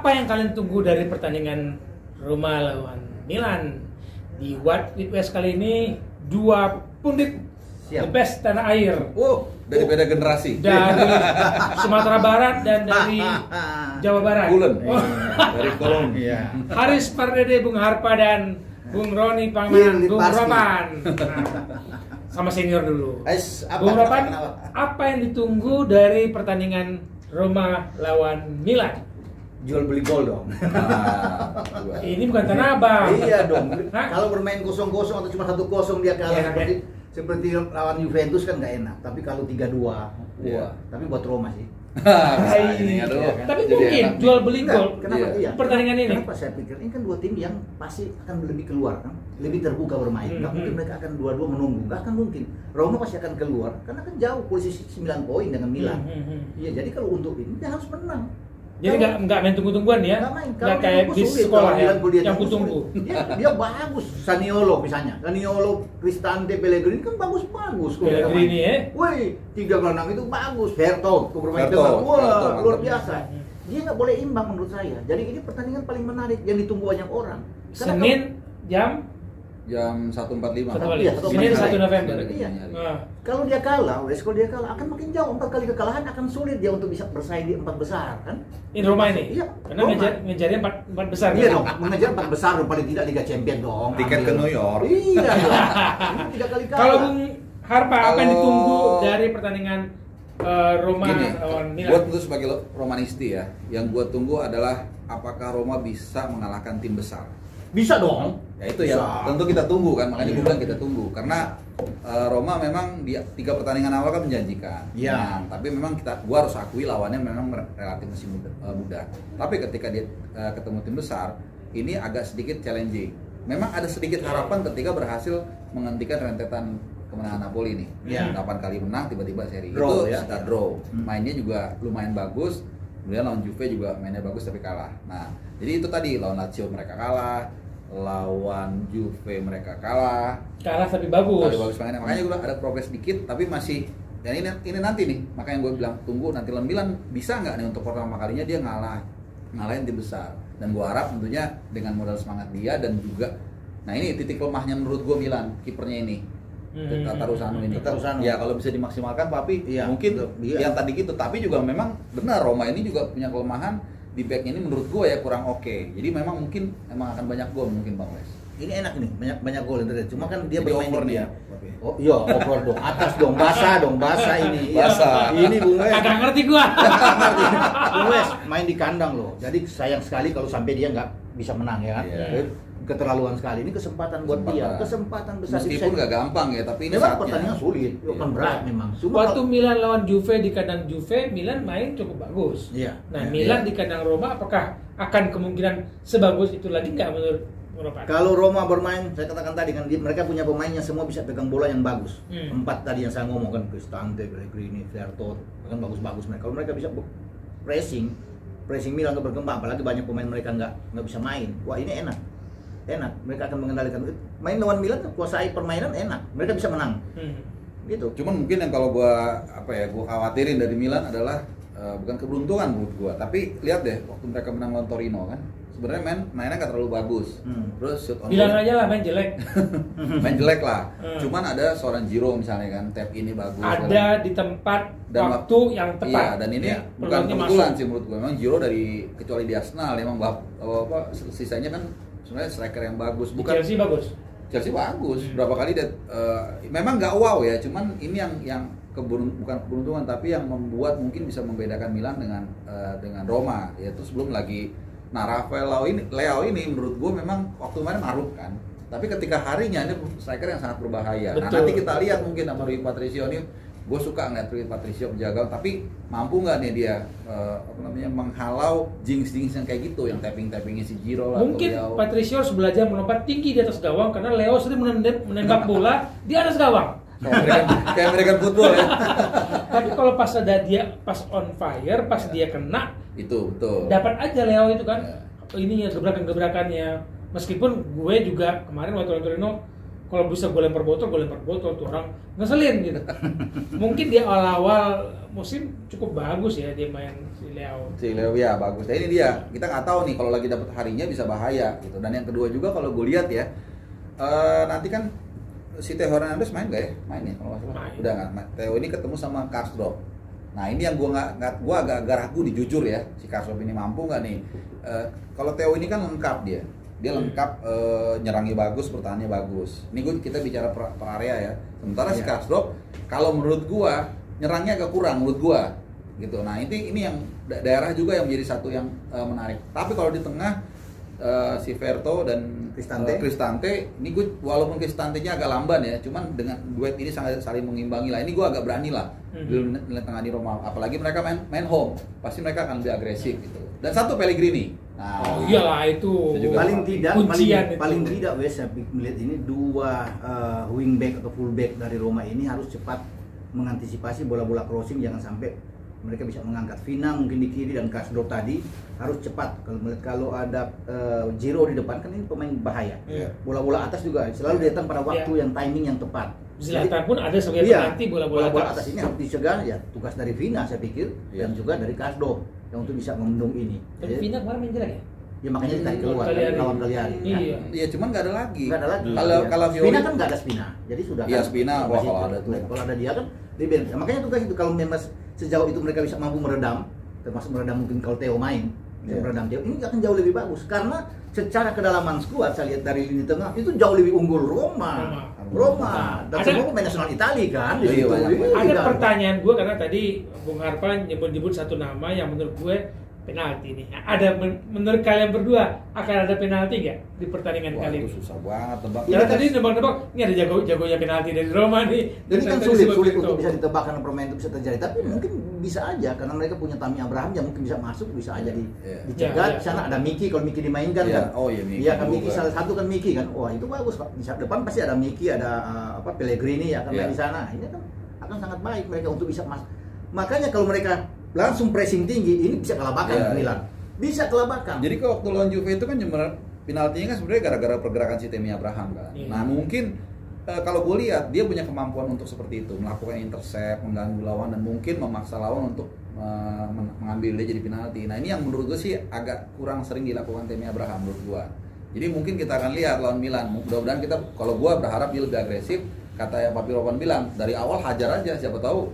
Apa yang kalian tunggu dari pertandingan Roma lawan Milan di What It West kali ini? Dua pundit the best tanah air. Dari beda generasi. Dari Sumatera Barat dan dari Jawa Barat. Dari Kolombia. Haris Pardede, Bung Harpa dan Bung Roni Pangman, Bung Ropan. Sama senior dulu. Bung Ropan, apa yang ditunggu dari pertandingan Roma lawan Milan? Jual beli gol dong. Ini bukan Tanah Abang. Iya dong. Kalau bermain 0-0 atau cuma 1-0 dia kalah seperti lawan Juventus kan nggak enak. Tapi kalau 3-2, tapi buat Roma sih. Tapi mungkin jual beli gol. Kenapa? Pertandingan ini. Kenapa saya pikir ini kan dua tim yang pasti akan lebih keluar kan, lebih terbuka bermain. Nggak mungkin mereka akan dua-dua menunggu. Nggak akan mungkin. Roma pasti akan keluar karena kan jauh posisi 9 poin dengan Milan. Iya, jadi kalau untuk ini dia harus menang. Jadi nggak main tunggu-tungguan ya? Nggak kayak di sekolah ya, yang tunggu. Dia bagus. Saniolo misalnya, Saniolo, Cristante, Pellegrini kan bagus-bagus. Pellegrini ya? Woi, 3 gelandang itu bagus. Vertonghen, bermain tengah, wah luar biasa. Dia nggak boleh imbang menurut saya. Jadi ini pertandingan paling menarik yang ditunggu banyak orang. Senin jam 1.45. Senin 1 November. Iya. Kalau dia kalah, akan makin jauh. 4 kali kekalahan akan sulit dia untuk bisa bersaing di 4 besar kan? Ini Roma ini. Iya. Karena ngejarnya 4 besar. Iya dong, mengejar 4 besar dong, paling tidak Liga Champion dong. Tiket ke New York. Iya dong. Ini 3 kali kalah. Kalau Bung Harpa, apa yang ditunggu dari pertandingan Roma lawan Milan? Gue tentu sebagai Romanisti ya, yang gue tunggu adalah apakah Roma bisa mengalahkan tim besar. Bisa dong. Ya itu ya, tentu kita tunggu kan, makanya gue bilang kita tunggu karena Roma memang di 3 pertandingan awal kan menjanjikan. Iya. Tapi memang gua harus akui lawannya memang relatif masih mudah. Tapi ketika dia ketemu tim besar, ini agak sedikit challenging. Memang ada sedikit harapan ketika berhasil menghentikan rentetan kemenangan Napoli nih. 8 kali menang tiba-tiba seri draw, itu sudah draw. Mainnya juga lumayan bagus. Kemudian lawan Juve juga mainnya bagus tapi kalah. Nah, jadi itu tadi lawan Lazio mereka kalah, lawan Juve mereka kalah tapi bagus. Tapi bagus mainnya. Makanya gue bilang ada progres dikit tapi masih ya ini nanti nih. Makanya gue bilang tunggu nanti Milan bisa nggak nih untuk pertama kalinya dia ngalahin tim besar. Dan gue harap tentunya dengan modal semangat dia dan juga nah ini titik lemahnya menurut gue Milan, kipernya ini. Tatarusanu ini. Ya kalau bisa dimaksimalkan tapi mungkin yang tadi gitu. Tapi juga memang benar Roma ini juga punya kelemahan di back ini menurut gue ya kurang oke. Jadi memang mungkin akan banyak gol mungkin Bang Wes. Ini enak nih, banyak gol yang terjadi. Cuma kan dia bermain over di nih ya. Oh iya, over dong. Atas dong, basah ini. Basah. Ini Bung Wes. Kagak ngerti gua. Bung Wes main di kandang loh. Jadi sayang sekali kalau sampai dia nggak bisa menang ya kan. Keterlaluan sekali, ini kesempatan buat dia, kesempatan besar. Meskipun nggak gampang ya, tapi ini memang pertandingan sulit, kan berat memang. Waktu Milan lawan Juve di kandang Juve, Milan main cukup bagus. Nah, Milan di kandang Roma, apakah akan kemungkinan sebagus itu lagi nggak menurut Roma? Kalau Roma bermain, saya katakan tadi kan mereka punya pemain yang semua bisa pegang bola yang bagus. 4 tadi yang saya ngomong kan, Cristante, Pellegrini, Vertonghen, kan bagus-bagus mereka. Kalau mereka bisa pressing Milan untuk berkembang, apalagi banyak pemain mereka nggak bisa main. Wah ini enak, mereka akan mengendalikan main lawan Milan, kuasai permainan enak, mereka bisa menang. Gitu. Cuman mungkin yang kalau gua khawatirin dari Milan adalah bukan keberuntungan menurut gua, tapi lihat deh waktu mereka menang lawan Torino kan, sebenarnya mainnya nggak terlalu bagus. Terus shoot on bilang aja lah main jelek. Main jelek lah. Cuman ada seorang Giro misalnya kan, tap ini bagus. Ada di tempat dan waktu yang tepat. Iya, dan ini bukan kebetulan sih menurut gua. Memang Giro kecuali di Arsenal memang sisanya kan sebenarnya striker yang bagus. Bukan Chelsea bagus. Chelsea bagus. Berapa kali memang nggak wow ya, cuman ini yang bukan keberuntungan tapi yang membuat mungkin bisa membedakan Milan dengan Roma, yaitu sebelum lagi Rafael Leao ini menurut gue memang waktu kemarin maruf kan. Tapi ketika harinya ini striker yang sangat berbahaya. Nah, nanti kita lihat mungkin sama Rui Patricio ini, gue suka ngeliat Rui Patricio menjaga, tapi mampu nggak nih dia menghalau jinx yang kayak gitu, yang tappingnya si Giro lah. Mungkin Patricio harus belajar melompat tinggi di atas gawang karena Leo sering menembak bola di atas gawang. Kayak American football ya. Tapi kalau pas on fire, pas dia kena, itu betul. Dapat aja Leo itu kan. Ini ya gebrakannya. Meskipun gue juga kemarin waktu lawan Torino kalau bisa gue lempar botol tuh orang ngeselin gitu. Mungkin dia awal-awal musim cukup bagus ya dia main si Leo. Si Leo ya bagus. Nah, ini dia. Kita nggak tahu nih kalau lagi dapat harinya bisa bahaya gitu. Dan yang kedua juga kalau gue lihat ya, nanti kan si Theo Hernandez main nggak ya? Main ya kalau nggak salah. Udah nggak. Theo ini ketemu sama Karsdorp. Nah ini yang gue agak ragu nih jujur ya, si Karsdorp ini mampu nggak nih? Kalau Theo ini kan lengkap dia lengkap, nyerangnya bagus, pertahanannya bagus. Ini kita bicara per area ya. Sementara si Karsdorp kalau menurut gue nyerangnya agak kurang menurut gue gitu. Nah ini yang daerah juga yang menjadi satu yang menarik. Tapi kalau di tengah si Verto dan Cristante, ini gue walaupun Cristante-nya agak lamban ya, cuman dengan duet ini sangat saling mengimbangi lah. Ini gue agak berani lah di tengah di Roma, apalagi mereka main home, pasti mereka akan lebih agresif gitu. Dan satu Pellegrini. Nah, iyalah itu paling tidak wes saya melihat ini dua wingback atau fullback dari Roma ini harus cepat mengantisipasi bola-bola crossing, jangan sampai mereka bisa mengangkat. Vina mungkin di kiri dan Karsdorp tadi harus cepat. Kalau ada Giro di depan kan ini pemain bahaya. Bola-bola atas juga selalu datang pada waktu yang timing yang tepat. Zlatan pun ada sebagai penalti bola-bola atas ini harus dicegah ya, tugas dari Vina saya pikir dan juga dari Karsdorp yang untuk bisa membendung ini. Tapi Vina kemarin main jelek ya? Ya makanya ditarik keluar lawan kalian. Iya, cuman nggak ada lagi. Kalau Spina kan nggak ada Spina. Jadi sudah. Iya, Spina kalau ada tuh. Kalau ada dia kan dia makanya tugas itu kalau memang sejauh itu mereka bisa mampu meredam, termasuk meredam mungkin kalau Theo main, meredam Theo, ini akan jauh lebih bagus karena secara kedalaman skuad saya lihat dari lini tengah itu jauh lebih unggul Roma. Dan semua pemain nasional Italia kan. Ada pertanyaan gue karena tadi Bung Harpan nyebut satu nama yang menurut gue penalti nih. Ada menurut kalian berdua akan ada penalti nggak di pertandingan kali ini? Itu susah banget tebak. Ya tadi nebak-nebak, ini ada jagonya penalti dari Roma nih. Ini kan sulit untuk bisa ditebak karena permainan itu bisa terjadi. Tapi mungkin bisa aja karena mereka punya Tammy Abraham yang mungkin bisa masuk, bisa aja dicegat. Di sana ada Miki, kalau Miki dimainkan kan. Oh iya Miki. Iya kan Miki salah satu kan Miki kan. Wah itu bagus Pak. Di depan pasti ada Miki, ada Pellegrini akan main di sana. Ini kan akan sangat baik mereka untuk bisa masuk. Makanya kalau mereka langsung pressing tinggi, ini bisa kelabakan Milan. Bisa kelabakan. Jadi kalau waktu lawan Juve itu kan penaltinya kan sebenarnya gara-gara pergerakan si Tammy Abraham kan. Nah mungkin kalau gue lihat dia punya kemampuan untuk seperti itu, melakukan intercept, mengganggu lawan dan mungkin memaksa lawan untuk mengambil dia jadi penalti. Nah ini yang menurut gue sih agak kurang sering dilakukan Tammy Abraham menurut gue. Jadi mungkin kita akan lihat lawan Milan. Mudah-mudahan kalau gue berharap dia lebih agresif. Kata yang Papi Ropan bilang dari awal hajar aja, siapa tahu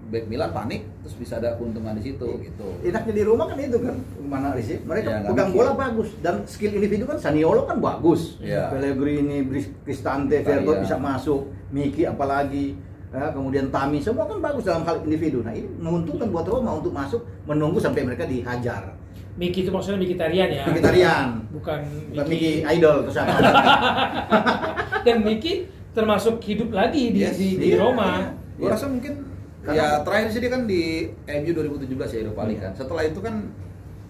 back Milan panik terus bisa ada keuntungan di situ gitu. Enaknya di rumah kan itu kan mana sih mereka pegang bola bagus dan skill individu kan Zaniolo kan bagus. Pellegrini, Cristante, Verto bisa masuk, Miki apalagi kemudian Tammy semua kan bagus dalam hal individu. Nah ini menguntungkan buat Roma untuk masuk menunggu sampai mereka dihajar. Miki itu maksudnya Mkhitaryan ya? Mkhitaryan. Bukan Miki idol itu sama. Dan Miki termasuk hidup lagi di Roma. Gue rasa mungkin ya terakhir sih dia kan di MU 2017 ya Europa League kan. Setelah itu kan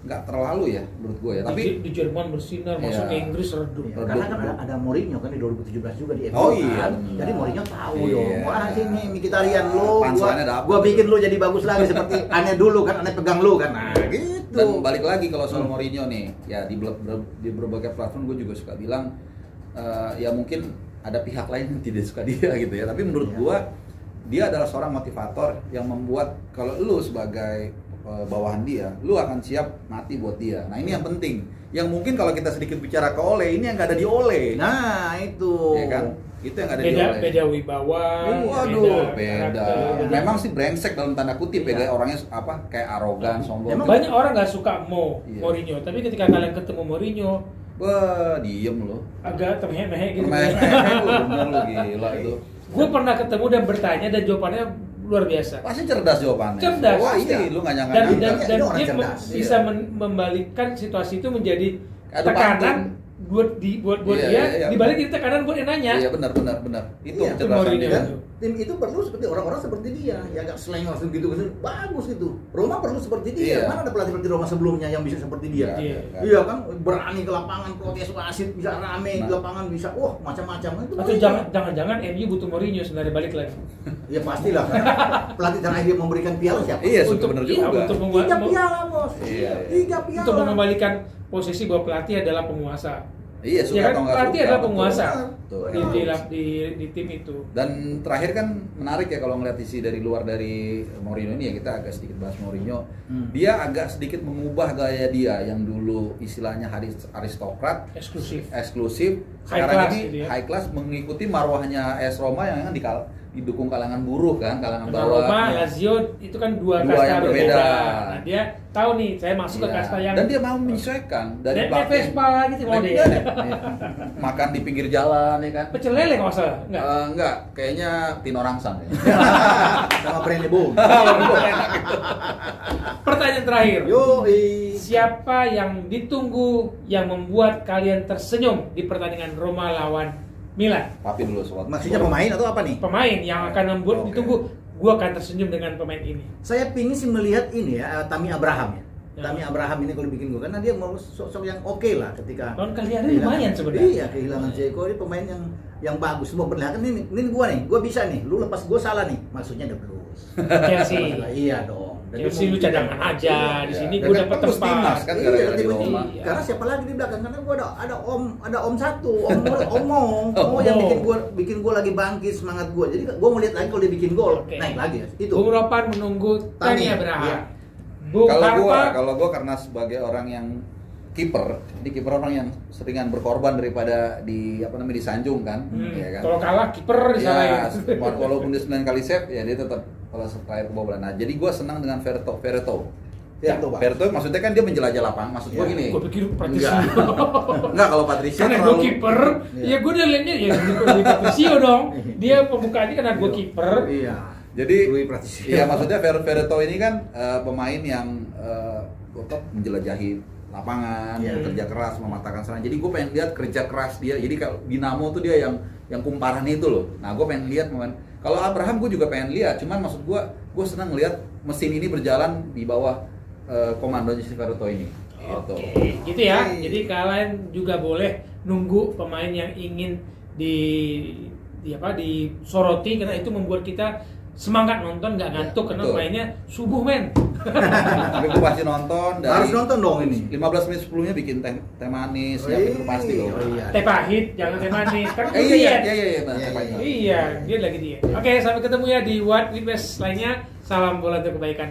nggak terlalu ya menurut gue ya. Tapi di Jerman bersinar, masuk ke Inggris redup. Karena kan ada Mourinho kan di 2017 juga di MU. Oh iya. Kan. Jadi Mourinho tahu dong. Wah sini Mkhitaryan lo, gua bikin lo jadi bagus lagi seperti aneh dulu kan, aneh pegang lo kan. Nah gitu. Dan balik lagi kalau soal Mourinho nih, ya di berbagai platform gue juga suka bilang ya mungkin ada pihak lain yang tidak suka dia gitu ya. Tapi menurut gue dia adalah seorang motivator yang membuat kalau lu sebagai bawahan dia, lu akan siap mati buat dia. Nah ini yang penting. Yang mungkin kalau kita sedikit bicara ke Ole, ini yang nggak ada di Ole. Nah itu. Ya kan? Itu yang ada di Ole. Beda wibawa. Waduh, beda. Memang sih brengsek dalam tanda kutip ya, orangnya apa? Kayak arogan, sombong. Banyak orang nggak suka Mourinho, tapi ketika kalian ketemu Mourinho, wah, diem lo. Agak termeh-meh gitu. Bener lo, gila itu. Gue pernah ketemu dan bertanya dan jawabannya luar biasa. Pasti cerdas jawabannya. Cerdas. Wah iya, lu nggak nyangka. Dan dia bisa membalikkan situasi itu menjadi tekanan buat dia. Dibalik itu tekanan buat yang nanya. Iya benar. Itu kecerdasan dia. Tim itu perlu seperti orang-orang seperti dia, ya agak slang langsung gitu, bagus gitu. Roma perlu seperti dia. Mana ada pelatih Roma sebelumnya yang bisa seperti dia? Iya kan, berani ke lapangan, protes wasit, bisa rame di lapangan, bisa macam-macam. Atau jangan-jangan MU butuh Mourinho sebenarnya balik lagi. Ya pastilah. Pelatih terakhir dia memberikan piala siapa? Iya, benar juga. Untuk 3 piala, Bos. 3 piala. Untuk mengembalikan posisi bahwa pelatih adalah penguasa. Iya, suka ya kan, atau nggak pelatih suka, adalah betul. penguasa Betul. di tim itu. Dan terakhir kan menarik ya kalau ngeliat isi dari luar dari Mourinho ini ya, kita agak sedikit bahas Mourinho. Dia agak sedikit mengubah gaya dia yang dulu istilahnya aristokrat, eksklusif. High Sekarang class ini gitu ya. high class, mengikuti marwahnya AS Roma yang didukung kalangan buruh kan, kalangan Karena bawah. Roma, Ya. Lazio itu kan dua Dua kasta yang berbeda. Nah, dia tahu nih, saya masuk ke Iya. kasta yang Dan dia mau menyesuaikan dari Naik belakang. Vespa gitu mau dia. Iya. Makan di pinggir jalan ya kan. Pecel lele kalau nggak salah. Enggak. Enggak, kayaknya Tino Rangsang ya. Sama Prenebo. Pertanyaan terakhir. Yoi. Siapa yang ditunggu yang membuat kalian tersenyum di pertandingan Roma lawan Milan? Papi dulu soal. Maksudnya pemain atau apa nih? Pemain yang akan membuat Oke. ditunggu, gua akan tersenyum dengan pemain ini. Saya pingin sih melihat ini ya, Tammy Abraham ya. Ya. Tammy Abraham ini kalau bikin gol karena dia mau sosok yang oke lah ketika Tahun kali ini lumayan sebenarnya. Iya, kehilangan Dzeko, ini pemain yang bagus. Semua perlihatkan ini gua bisa nih. Lu lepas gua salah nih. Maksudnya The Blues. Chelsea. Iya dong. Jadi Chelsea lu mungkin- cadangan aja di Iya. sini Dan gua kan dapat bagus timnas tempat. kan Iya, gara-gara di tiba-tiba. Roma. Iya. Karena siapa lagi di belakang? Karena gua ada om satu, om Oh. yang bikin gua lagi bangkit semangat gua. Jadi gua mau lihat lagi kalau dia bikin gol, Oke. naik lagi ya. Itu. Bung Ropan menunggu Tammy Tammy, Abraham. iya. Bung Kalau Harpa gua karena sebagai orang yang kiper, jadi kiper orang yang seringan berkorban daripada disanjung kan, ya kan. kalau kalah kiper Ya, disalahin. walaupun dia 9 kali save, ya dia tetap kalau terakhir kebobolan. Nah, jadi gua senang dengan Verto. Ya, tuh, Pak. Verto maksudnya kan dia menjelajah lapangan. Maksud gua Ya. gini. Gua pikir praktisi. Enggak, kalau Patricio Karena gue kiper, Iya. ya gue udah liatnya ya di Patricio dong. Dia pembukaannya karena gue kiper. Iya. Jadi, Rui Patricio. iya maksudnya Verto ini kan pemain yang tetap menjelajahi lapangan, Iya. bekerja keras, mematahkan serangan. Jadi gue pengen lihat kerja keras dia. Jadi kalau Dinamo tuh dia yang kumparan itu loh. Nah, gue pengen lihat kalau Abraham gue juga pengen lihat. Cuman maksud gue senang lihat mesin ini berjalan di bawah komando si Verto ini. Gitu. Oke, gitu ya. Jadi kalian juga boleh nunggu pemain yang ingin disoroti karena itu membuat kita semangat nonton, nggak ngantuk karena betul. mainnya subuh men. Tapi gue pasti nonton. Harus nonton dong ini. 15 menit sebelumnya bikin teh manis, Oh, ya itu pasti loh. iya. Teh pahit, jangan teh manis. Kan Iya, dia. iya, Iya, teh pahit. Iya, dia lagi dia. Oke, sampai ketemu ya di What with Best lainnya. Salam bola untuk kebaikan.